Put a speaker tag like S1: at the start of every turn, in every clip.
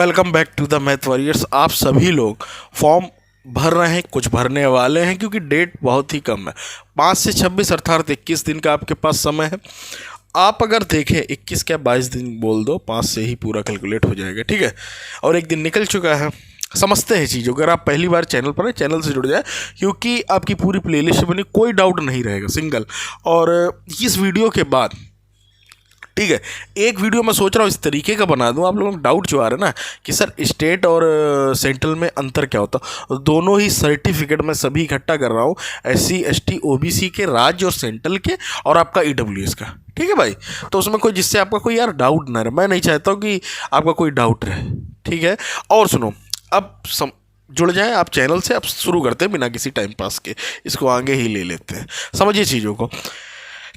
S1: Welcome back to the math warriors. आप सभी लोग फॉर्म भर रहे हैं, कुछ भरने वाले हैं, क्योंकि डेट बहुत ही कम है। 5 से 26 अर्थात 21 दिन का आपके पास समय है। आप अगर देखें 21 क्या 22 दिन बोल दो, 5 से ही पूरा कैलकुलेट हो जाएगा, ठीक है। और एक दिन निकल चुका है। समझते हैं चीज़ों। अगर आप पहली बार चैनल पर हैं, चैनल से जुड़ जाए, क्योंकि आपकी पूरी प्लेलिस्ट बनी, कोई डाउट नहीं रहेगा सिंगल। और इस वीडियो के बाद, ठीक है, एक वीडियो मैं सोच रहा हूँ इस तरीके का बना दूँ। आप लोगों को डाउट जो आ रहा है ना कि सर स्टेट और सेंट्रल में अंतर क्या होता, दोनों ही सर्टिफिकेट मैं सभी इकट्ठा कर रहा हूँ, SC ST OBC के, राज्य और सेंट्रल के, और आपका EWS का, ठीक है भाई। तो उसमें कोई, जिससे आपका कोई यार डाउट ना रहे, मैं नहीं चाहता हूँ कि आपका कोई डाउट रहे, ठीक है। और सुनो, अब जुड़ जाएं आप चैनल से। अब शुरू करते हैं बिना किसी टाइम पास के, इसको आगे ही ले लेते हैं। समझिए चीज़ों को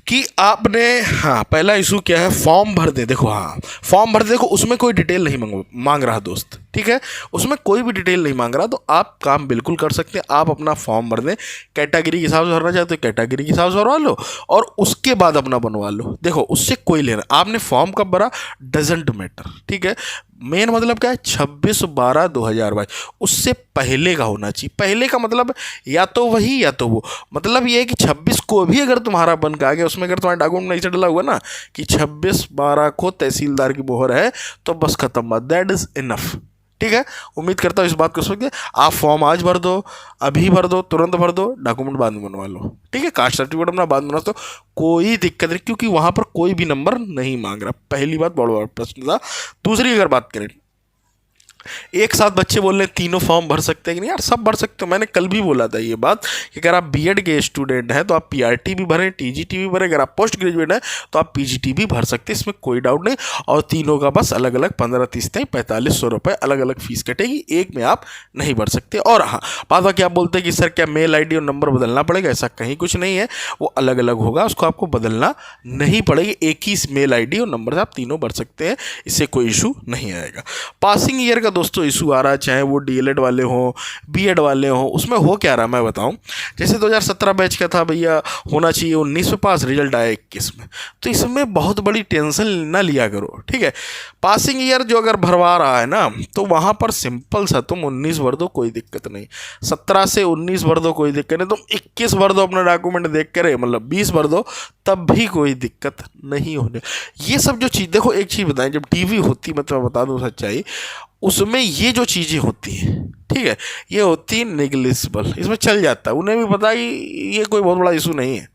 S1: कि आपने, हाँ, पहला इशू क्या है, फॉर्म भर दे। देखो, हाँ, फॉर्म भर दे, देखो उसमें कोई डिटेल नहीं मांग रहा दोस्त, ठीक है, उसमें कोई भी डिटेल नहीं मांग रहा, तो आप काम बिल्कुल कर सकते हैं। आप अपना फॉर्म भर दें, कैटेगरी के हिसाब से भरना चाहते हो कैटेगरी के हिसाब से भरवा लो, और उसके बाद अपना बनवा लो। देखो उससे कोई लेना, आपने फॉर्म कब भरा डजेंट मैटर, ठीक है। मेन मतलब क्या है, 26/12/2022, उससे पहले का होना चाहिए। पहले का मतलब या तो वही या तो वो, मतलब ये है कि 26 को भी अगर तुम्हारा बन के आ गया, उसमें अगर तुम्हारा डॉक्यूमेंट नहीं से डला हुआ ना कि 26/12 को तहसीलदार की मोहर है, तो बस खत्म बात, दैट इज इनफ, ठीक है। उम्मीद करता हूँ इस बात को समझ। आप फॉर्म आज भर दो, अभी भर दो, तुरंत भर दो, डॉक्यूमेंट बाद में बनवा लो, ठीक है। कास्ट सर्टिफिकेट अपना बाद में बना, तो कोई दिक्कत नहीं, क्योंकि वहाँ पर कोई भी नंबर नहीं मांग रहा। पहली बात, बड़ा प्रश्न था। दूसरी अगर बात करें, एक साथ बच्चे बोल रहे हैं तीनों फॉर्म भर सकते हैं कि नहीं, यार सब भर सकते हो। मैंने कल भी बोला था ये बात कि अगर आप बीएड के स्टूडेंट हैं तो आप PRT भी भरें, TGT भी भरें। अगर आप पोस्ट ग्रेजुएट हैं तो आप PGT भी भर सकते हैं, इसमें कोई डाउट नहीं। और तीनों का बस अलग अलग 15, 30, 4500 रुपये अलग अलग फीस कटेगी, एक में आप नहीं भर सकते। और हाँ, बात बाकी आप बोलते हैं कि सर क्या मेल ID और नंबर बदलना पड़ेगा, ऐसा कहीं कुछ नहीं है, वो अलग अलग होगा, उसको आपको बदलना नहीं पड़ेगी। एक ही मेल ID और नंबर से आप तीनों भर सकते हैं, इससे कोई इशू नहीं आएगा। पासिंग ईयर का दोस्तों इशू आ रहा है, चाहे वो DLED वाले हों, BEd वाले हों। उसमें हो क्या रहा मैं बताऊं, जैसे 2017 बैच का था भैया, होना चाहिए 19 में पास, रिजल्ट आया 21 में, तो इसमें बहुत बड़ी टेंशन ना लिया करो, ठीक है। पासिंग ईयर जो अगर भरवा रहा है ना, तो वहाँ पर सिंपल सा, तुम 19 भर दो, कोई दिक्कत नहीं। 17 से 19 भर दो, कोई दिक्कत नहीं। तुम 21 भर दो, अपना डॉक्यूमेंट देख कर, मतलब 20 भर दो, तब भी कोई दिक्कत नहीं होने। ये सब जो चीज़, देखो एक चीज़ बताएं, जब TV होती, मतलब बता दूँ सच्चाई, उसमें ये जो चीज़ें होती हैं, ठीक है, ये होती है नेग्लिजिबल, इसमें चल जाता है, उन्हें भी पता है कि ये कोई बहुत बड़ा इशू नहीं है,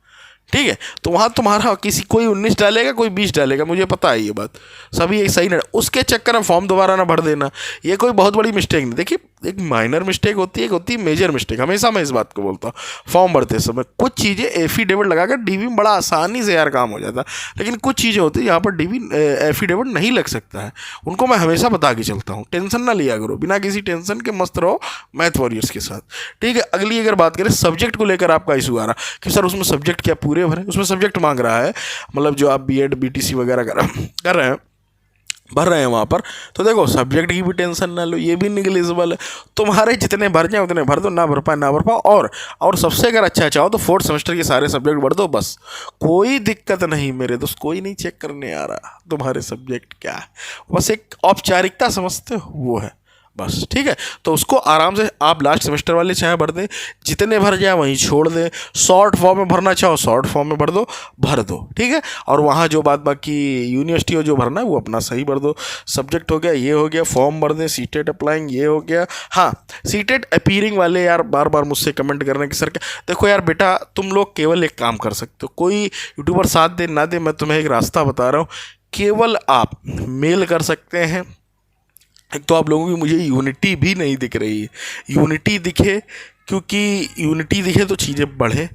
S1: ठीक है। तो वहाँ तुम्हारा कोई 19 डालेगा, कोई 20 डालेगा, मुझे पता है ये बात, सभी एक सही नहीं। उसके चक्कर में फॉर्म दोबारा ना भर देना, ये कोई बहुत बड़ी मिस्टेक नहीं। देखिए, एक माइनर मिस्टेक होती है, एक होती है मेजर मिस्टेक। हमेशा मैं इस बात को बोलता हूँ, फॉर्म भरते समय कुछ चीज़ें एफिडेविट लगाकर DV में बड़ा आसानी से यार काम हो जाता है, लेकिन कुछ चीज़ें होती है यहाँ पर DV एफिडेविट नहीं लग सकता है, उनको मैं हमेशा बता के चलता हूँ। टेंशन ना लिया करो, बिना किसी टेंशन के मस्त रहो मैथ वॉरियर्स के साथ, ठीक है। अगली अगर बात करें, सब्जेक्ट को लेकर आपका इशू आ रहा कि सर उसमें सब्जेक्ट क्या पूरे भरें, उसमें सब्जेक्ट मांग रहा है, मतलब जो आप BEd BTC वगैरह कर रहे हैं, भर रहे हैं वहाँ पर, तो देखो सब्जेक्ट की भी टेंशन ना लो, ये भी निगलिजिबल है। तुम्हारे जितने भर जाए उतने भर दो, ना भर पाए ना भर पाओ। और सबसे अगर अच्छा चाहो तो 4th सेमेस्टर के सारे सब्जेक्ट भर दो, बस कोई दिक्कत नहीं मेरे दोस्त। कोई नहीं चेक करने आ रहा तुम्हारे सब्जेक्ट क्या है, बस एक औपचारिकता समझते हो, वो है बस, ठीक है। तो उसको आराम से आप लास्ट सेमेस्टर वाले चाहे भर दें, जितने भर जाए वहीं छोड़ दें। शॉर्ट फॉर्म में भरना चाहो शॉर्ट फॉर्म में भर दो, ठीक है। और वहाँ जो बात बाकी यूनिवर्सिटी हो जो भरना है वो अपना सही भर दो। सब्जेक्ट हो गया, ये हो गया, फॉर्म भर दें। सीटेट अप्लाइंग ये हो गया। हाँ, सीटेट अपीयरिंग वाले यार बार बार मुझसे कमेंट कर रहे हैं कि सर क्या, देखो यार बेटा, तुम लोग केवल एक काम कर सकते हो, कोई यूट्यूबर साथ दे ना दे, मैं तुम्हें एक रास्ता बता रहा हूँ, केवल आप मेल कर सकते हैं। एक तो आप लोगों की मुझे यूनिटी भी नहीं दिख रही है, यूनिटी दिखे, क्योंकि यूनिटी दिखे तो चीज़ें बढ़े।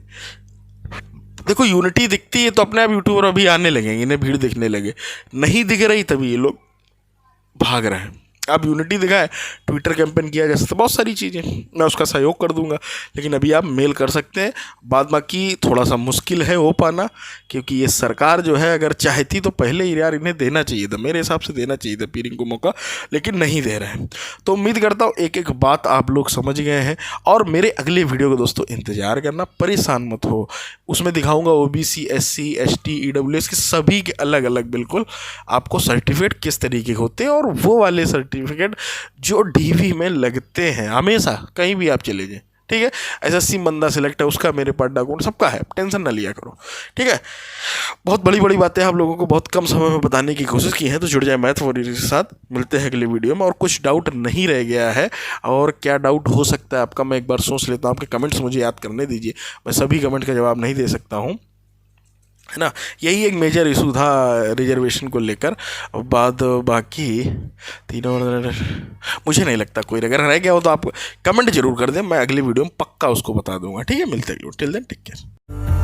S1: देखो यूनिटी दिखती है तो अपने आप यूट्यूबर अभी आने लगेंगे, इन्हें भीड़ दिखने लगे। नहीं दिख रही तभी ये लोग भाग रहे हैं। आप यूनिटी दिखाए, ट्विटर कैंपेन किया जा सकता है, बहुत सारी चीज़ें, मैं उसका सहयोग कर दूंगा। लेकिन अभी आप मेल कर सकते हैं। बाद बाकी थोड़ा सा मुश्किल है हो पाना, क्योंकि ये सरकार जो है अगर चाहती तो पहले ही यार इन्हें देना चाहिए था, मेरे हिसाब से देना चाहिए था पीरिंग को मौका, लेकिन नहीं दे रहे हैं। तो उम्मीद करता हूँ एक एक बात आप लोग समझ गए हैं। और मेरे अगले वीडियो को दोस्तों इंतज़ार करना, परेशान मत हो, उसमें दिखाऊँगा OBC SC ST EWS के सभी के अलग अलग बिल्कुल आपको सर्टिफिकेट किस तरीके के होते हैं, और वो वाले सर्टिफिकेट सर्टिफिकेट जो डीवी में लगते हैं हमेशा, कहीं भी आप चले जाएं, ठीक है। एसएससी बंदा सिलेक्ट है उसका, मेरे पास डॉक्यूमेंट सबका है, टेंशन ना लिया करो, ठीक है। बहुत बड़ी बड़ी बातें आप लोगों को बहुत कम समय में बताने की कोशिश की है, तो जुड़ जाए मैथ वॉरियर के साथ। मिलते हैं अगले वीडियो में। और कुछ डाउट नहीं रह गया है, और क्या डाउट हो सकता है आपका, मैं एक बार सोच लेता हूँ। आपके कमेंट्स मुझे याद करने दीजिए, मैं सभी कमेंट का जवाब नहीं दे सकता हूँ, है ना। यही एक मेजर इशू था रिजर्वेशन को लेकर। बाद बाकी तीनों मुझे नहीं लगता कोई अगर रह गया हो तो आप कमेंट जरूर कर दें, मैं अगली वीडियो में पक्का उसको बता दूंगा, ठीक है। मिलते हैं, टिल देन टेक केयर।